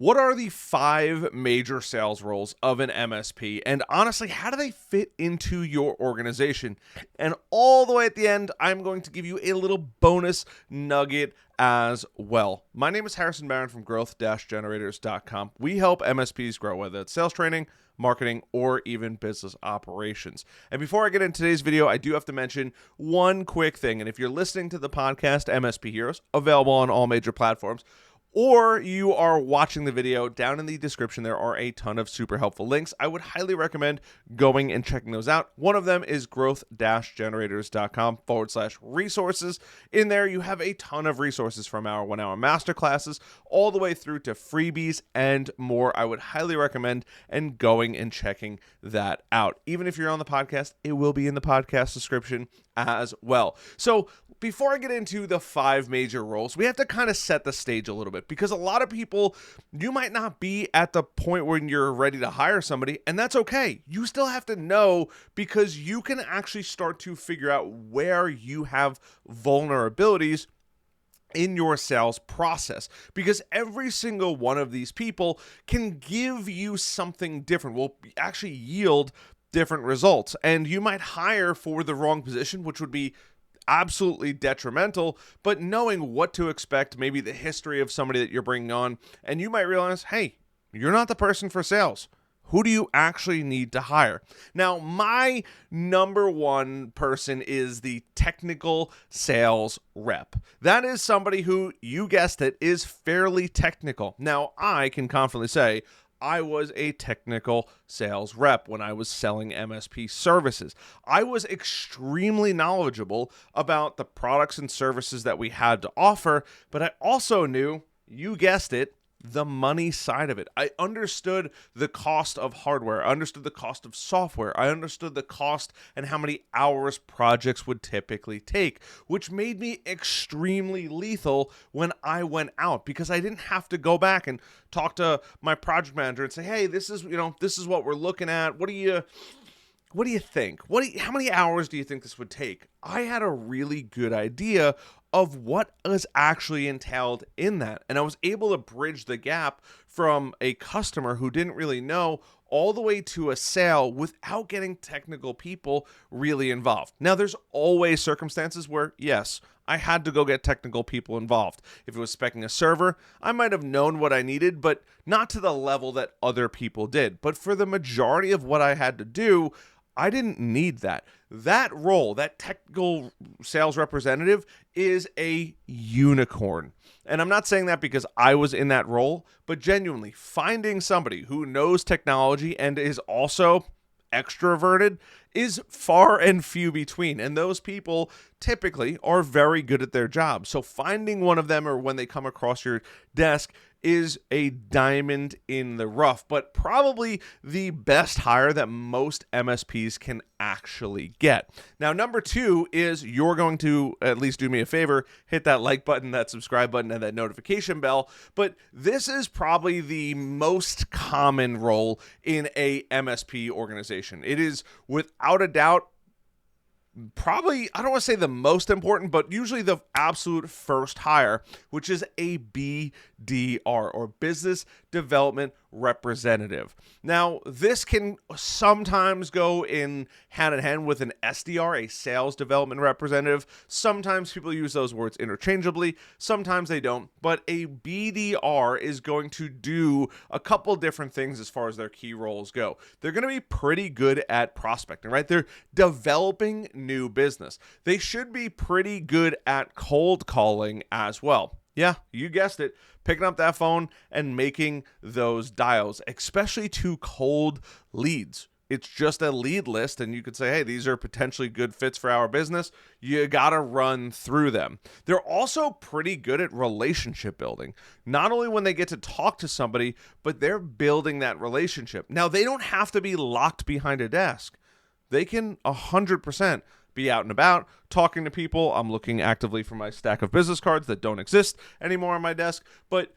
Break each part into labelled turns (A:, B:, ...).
A: What are the 5 major sales roles of an MSP? And honestly, how do they fit into your organization? And all the way at the end, I'm going to give you a little bonus nugget as well. My name is Harrison Barron from growth-generators.com. We help MSPs grow, whether it's sales training, marketing, or even business operations. And before I get into today's video, I do have to mention one quick thing. And if you're listening to the podcast, MSP Heroes, available on all major platforms, or you are watching the video, down in the description, there are a ton of super helpful links. I would highly recommend going and checking those out. One of them is growth-generators.com/resources. In there, you have a ton of resources from our 1-hour masterclasses all the way through to freebies and more. I would highly recommend and going and checking that out. Even if you're on the podcast, it will be in the podcast description as well. So before I get into the 5 major roles, we have to kind of set the stage a little bit, because a lot of people, you might not be at the point when you're ready to hire somebody, and that's okay. You still have to know, because you can actually start to figure out where you have vulnerabilities in your sales process, because every single one of these people can give you something different, will actually yield different results. And you might hire for the wrong position, which would be absolutely detrimental, but knowing what to expect, maybe the history of somebody that you're bringing on, and you might realize, hey, you're not the person for sales. Who do you actually need to hire? Now, my number one person is the technical sales rep. That is somebody who, you guessed it, is fairly technical. Now, I can confidently say I was a technical sales rep when I was selling MSP services. I was extremely knowledgeable about the products and services that we had to offer, but I also knew, you guessed it, the money side of it. I understood the cost of hardware. I understood the cost of software. I understood the cost and how many hours projects would typically take, which made me extremely lethal when I went out, because I didn't have to go back and talk to my project manager and say, hey, this is what we're looking at. What do you think? How many hours do you think this would take? I had a really good idea of what was actually entailed in that. And I was able to bridge the gap from a customer who didn't really know all the way to a sale without getting technical people really involved. Now, there's always circumstances where, yes, I had to go get technical people involved. If it was speccing a server, I might have known what I needed, but not to the level that other people did. But for the majority of what I had to do, I didn't need that. That role, that technical sales representative, is a unicorn. And I'm not saying that because I was in that role, but genuinely finding somebody who knows technology and is also extroverted is far and few between. And those people typically are very good at their job. So finding one of them, or when they come across your desk, is a diamond in the rough, but probably the best hire that most MSPs can actually get. Now, number 2 is, you're going to at least do me a favor, hit that like button, that subscribe button, and that notification bell. But this is probably the most common role in a MSP organization. It is without a doubt probably, I don't want to say the most important, but usually the absolute first hire, which is a BDR, or Business Development Representative. Now, this can sometimes go in hand with an SDR, a Sales Development Representative. Sometimes people use those words interchangeably, sometimes they don't, but a BDR is going to do a couple different things as far as their key roles go. They're going to be pretty good at prospecting, right? They're developing new business. They should be pretty good at cold calling as well. Yeah, you guessed it. Picking up that phone and making those dials, especially to cold leads. It's just a lead list, and you could say, hey, these are potentially good fits for our business. You got to run through them. They're also pretty good at relationship building. Not only when they get to talk to somebody, but they're building that relationship. Now, they don't have to be locked behind a desk. They can 100% be out and about, talking to people. I'm looking actively for my stack of business cards that don't exist anymore on my desk, but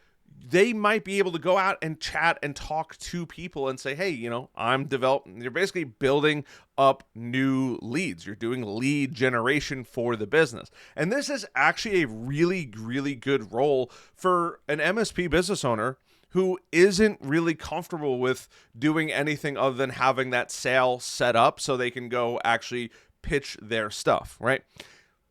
A: they might be able to go out and chat and talk to people and say, hey, I'm developing. You're basically building up new leads. You're doing lead generation for the business. And this is actually a really, really good role for an MSP business owner who isn't really comfortable with doing anything other than having that sale set up so they can go actually pitch their stuff, right?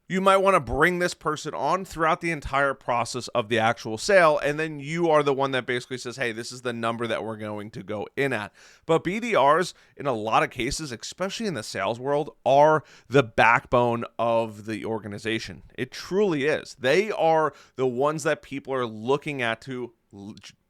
A: You might want to bring this person on throughout the entire process of the actual sale, and then you are the one that basically says, hey, this is the number that we're going to go in at. But BDRs, in a lot of cases, especially in the sales world, are the backbone of the organization. It truly is. They are the ones that people are looking at to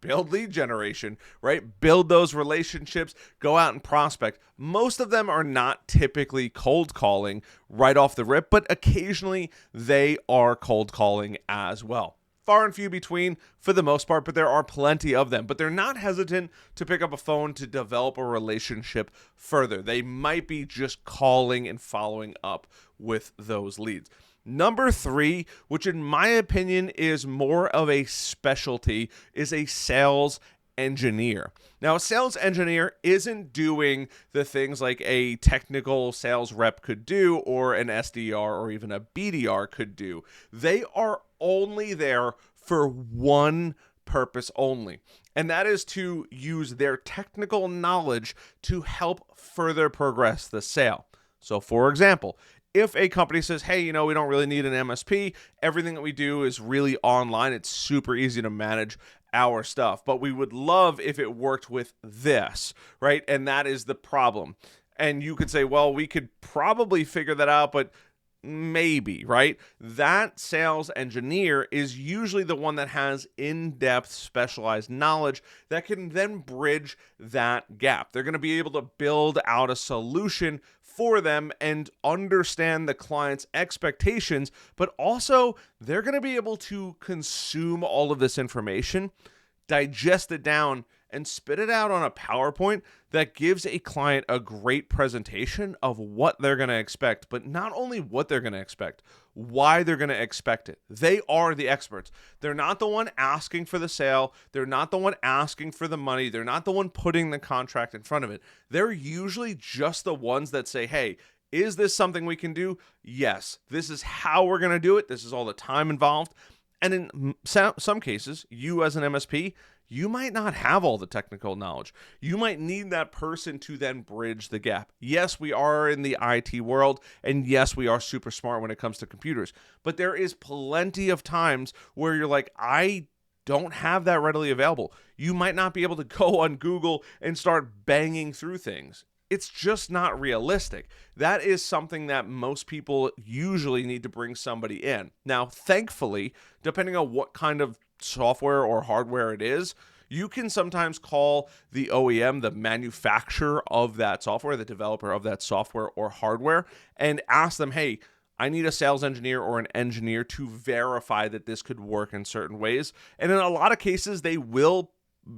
A: build lead generation, right? Build those relationships, go out and prospect. Most of them are not typically cold calling right off the rip, but occasionally they are cold calling as well. Far and few between for the most part, but there are plenty of them. But they're not hesitant to pick up a phone to develop a relationship further. They might be just calling and following up with those leads. Number 3, which in my opinion is more of a specialty, is a sales engineer. Now, a sales engineer isn't doing the things like a technical sales rep could do or an SDR or even a BDR could do. They are only there for one purpose only, and that is to use their technical knowledge to help further progress the sale. So, for example, if a company says, hey, we don't really need an MSP, everything that we do is really online, it's super easy to manage our stuff, but we would love if it worked with this, right? And that is the problem. And you could say, well, we could probably figure that out, but maybe, right? That sales engineer is usually the one that has in-depth specialized knowledge that can then bridge that gap. They're going to be able to build out a solution for them and understand the client's expectations, but also they're going to be able to consume all of this information, digest it down, and spit it out on a PowerPoint that gives a client a great presentation of what they're going to expect, but not only what they're going to expect, why they're going to expect it. They are the experts. They're not the one asking for the sale. They're not the one asking for the money. They're not the one putting the contract in front of it. They're usually just the ones that say, hey, is this something we can do? Yes. This is how we're going to do it. This is all the time involved. And in some cases, you as an MSP, you might not have all the technical knowledge. You might need that person to then bridge the gap. Yes, we are in the IT world, and yes, we are super smart when it comes to computers, but there is plenty of times where you're like, I don't have that readily available. You might not be able to go on Google and start banging through things. It's just not realistic. That is something that most people usually need to bring somebody in. Now, thankfully, depending on what kind of software or hardware it is, you can sometimes call the OEM, the manufacturer of that software, the developer of that software or hardware, and ask them, hey, I need a sales engineer or an engineer to verify that this could work in certain ways. And in a lot of cases, they will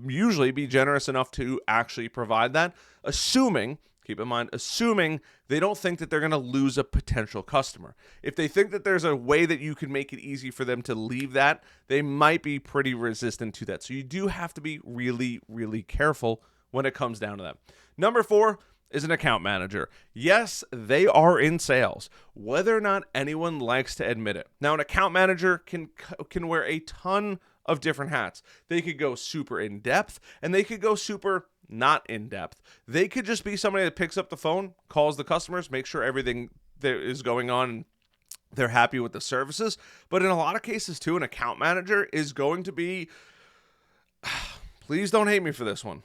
A: usually be generous enough to actually provide that, assuming they don't think that they're going to lose a potential customer. If they think that there's a way that you can make it easy for them to leave that, they might be pretty resistant to that. So you do have to be really, really careful when it comes down to that. Number 4 is an account manager. Yes, they are in sales, whether or not anyone likes to admit it. Now, an account manager can wear a ton of different hats. They could go super in depth, and they could go super not in depth. They could just be somebody that picks up the phone, calls the customers, makes sure everything that is going on, they're happy with the services. But in a lot of cases too, an account manager is going to be, please don't hate me for this one,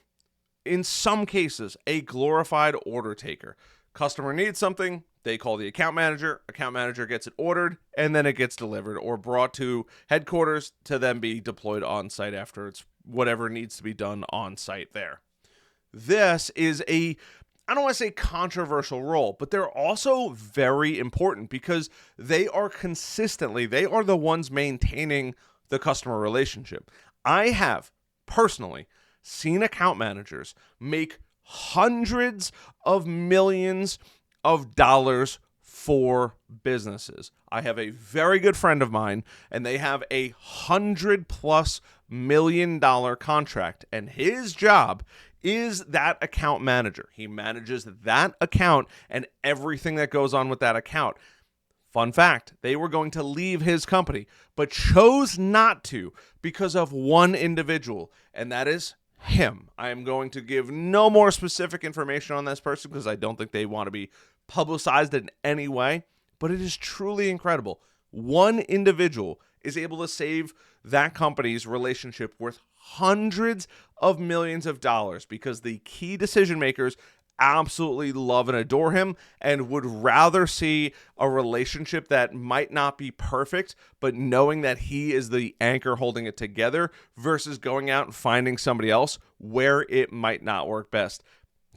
A: in some cases, a glorified order taker. Customer needs something, they call the account manager gets it ordered, and then it gets delivered or brought to headquarters to then be deployed on site after it's whatever needs to be done on site there. This is I don't want to say controversial role, but they're also very important because they are the ones maintaining the customer relationship. I have personally seen account managers make hundreds of millions of dollars for businesses. I have a very good friend of mine, and they have a $100+ million contract, and his job is that account manager. He manages that account and everything that goes on with that account. Fun fact, they were going to leave his company, but chose not to because of one individual, and that is him. I am going to give no more specific information on this person because I don't think they want to be publicized in any way, but it is truly incredible. One individual is able to save that company's relationship worth hundreds of millions of dollars because the key decision makers absolutely love and adore him and would rather see a relationship that might not be perfect, but knowing that he is the anchor holding it together versus going out and finding somebody else where it might not work best.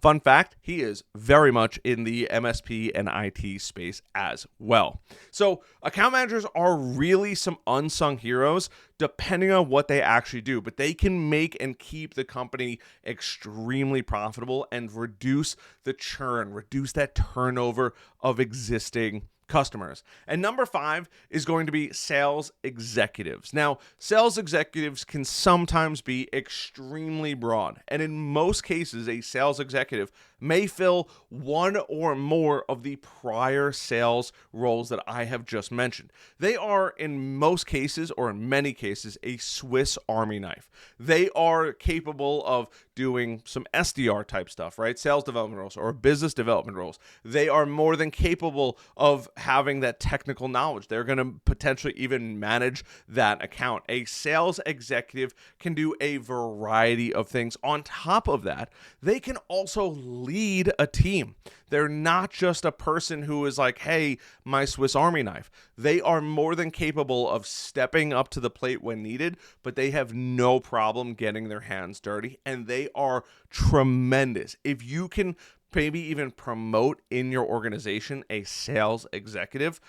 A: Fun fact, he is very much in the MSP and IT space as well. So account managers are really some unsung heroes depending on what they actually do, but they can make and keep the company extremely profitable and reduce the churn, reduce that turnover of existing customers. And number 5 is going to be sales executives. Now, sales executives can sometimes be extremely broad, and in most cases, a sales executive may fill one or more of the prior sales roles that I have just mentioned. They are, in most cases, or in many cases, a Swiss Army knife. They are capable of doing some SDR type stuff, right? Sales development roles or business development roles. They are more than capable of having that technical knowledge. They're going to potentially even manage that account. A sales executive can do a variety of things. On top of that, they can also lead a team. They're not just a person who is like, hey, my Swiss Army knife. They are more than capable of stepping up to the plate when needed, but they have no problem getting their hands dirty, and they are tremendous. If you can maybe even promote in your organization a sales executive,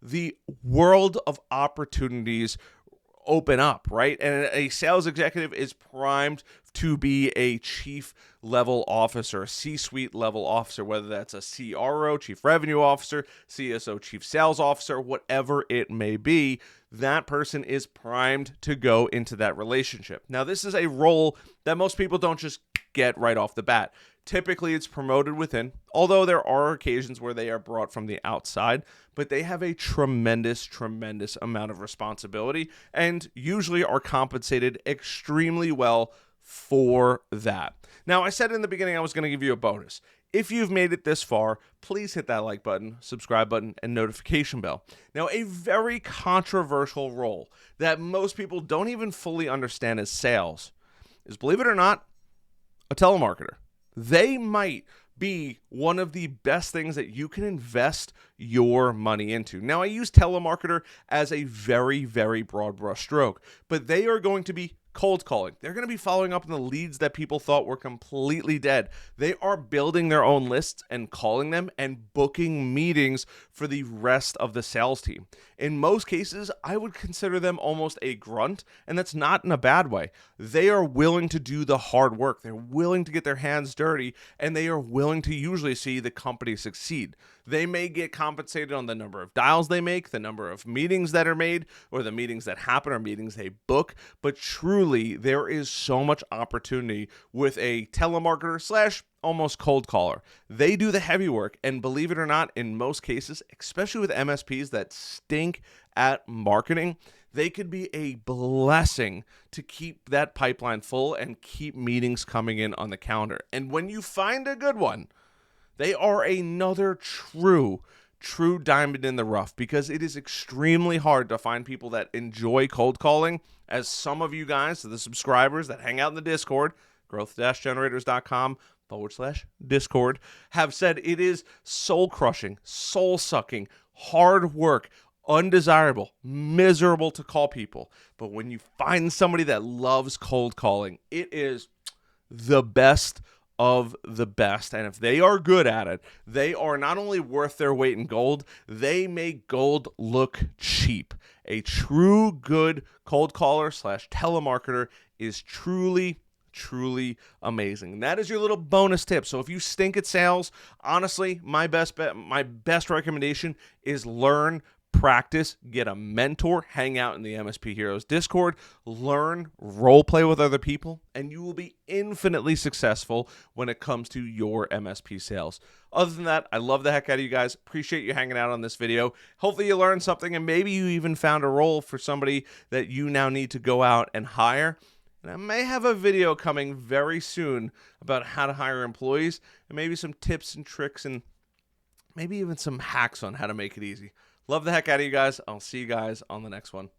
A: the world of opportunities open up, right? And a sales executive is primed to be a chief level officer, a C-suite level officer, whether that's a CRO, chief revenue officer, CSO, chief sales officer, whatever it may be. That person is primed to go into that relationship. Now, this is a role that most people don't just get right off the bat. Typically, it's promoted within, although there are occasions where they are brought from the outside, but they have a tremendous, tremendous amount of responsibility and usually are compensated extremely well for that. Now, I said in the beginning I was going to give you a bonus. If you've made it this far, please hit that like button, subscribe button, and notification bell. Now, a very controversial role that most people don't even fully understand as sales is, believe it or not, a telemarketer. They might be one of the best things that you can invest your money into. Now, I use telemarketer as a very, very broad brush stroke, but they are going to be cold calling. They're going to be following up on the leads that people thought were completely dead. They are building their own lists and calling them and booking meetings for the rest of the sales team. In most cases, I would consider them almost a grunt, and that's not in a bad way. They are willing to do the hard work. They're willing to get their hands dirty, and they are willing to usually see the company succeed. They may get compensated on the number of dials they make, the number of meetings that are made, or the meetings that happen or meetings they book, but truly there is so much opportunity with a telemarketer slash almost cold caller. They do the heavy work, and believe it or not, in most cases, especially with MSPs that stink at marketing, they could be a blessing to keep that pipeline full and keep meetings coming in on the calendar. And when you find a good one, they are another true diamond in the rough, because it is extremely hard to find people that enjoy cold calling, as some of you guys, the subscribers that hang out in the Discord, growth-generators.com/Discord, have said it is soul-crushing, soul-sucking, hard work, undesirable, miserable to call people. But when you find somebody that loves cold calling, it is the best of the best. And if they are good at it, they are not only worth their weight in gold, they make gold look cheap. A true good cold caller slash telemarketer is truly amazing. And that is your little bonus tip. So if you stink at sales, honestly, my best recommendation is learn, practice, get a mentor, hang out in the MSP Heroes Discord, learn, role play with other people, and you will be infinitely successful when it comes to your MSP sales. Other than that, I love the heck out of you guys. Appreciate you hanging out on this video. Hopefully you learned something, and maybe you even found a role for somebody that you now need to go out and hire. And I may have a video coming very soon about how to hire employees, and maybe some tips and tricks, and maybe even some hacks on how to make it easy. Love the heck out of you guys. I'll see you guys on the next one.